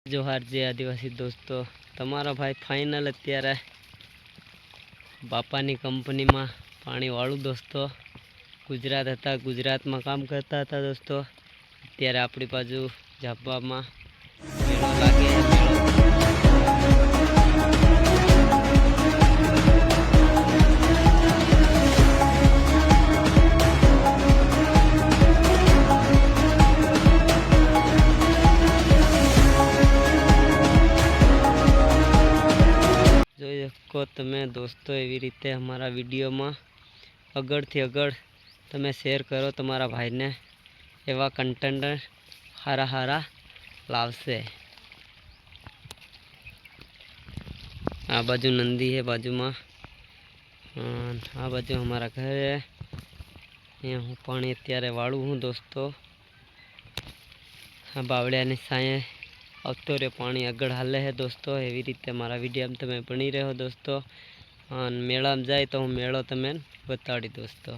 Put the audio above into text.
जोहार जे आदिवासी दोस्तों, तमारा भाई फाइनल अत्यारे बापानी कंपनी में पानी वालू दोस्तों गुजरात था। गुजरात में काम करता था दोस्तों। अत्यारे अपनी बाजू झापा में मेळो लागे જોઈ શકો તમે दोस्तों। एवी रीते हमारा वीडियो में अगड़ थी अगड़ तमे शेर करो तमारा भाई ने एवा कंटेंट हारा हारा लावशे। आ बाजू नंदी है बाजू में, आ बाजू हमारा घर है। अँ हूँ पानी अत्यारे वाळू हूँ दोस्तों। हाँ बावड़िया ने साए આવતો રે पानी अगड़ हाले है दोस्तों। एवी रीते मारा वीडियो में तमे बनी रहो दोस्तों। मेला में जाए तो हूँ मेलो तमे बताड़ी दोस्तों।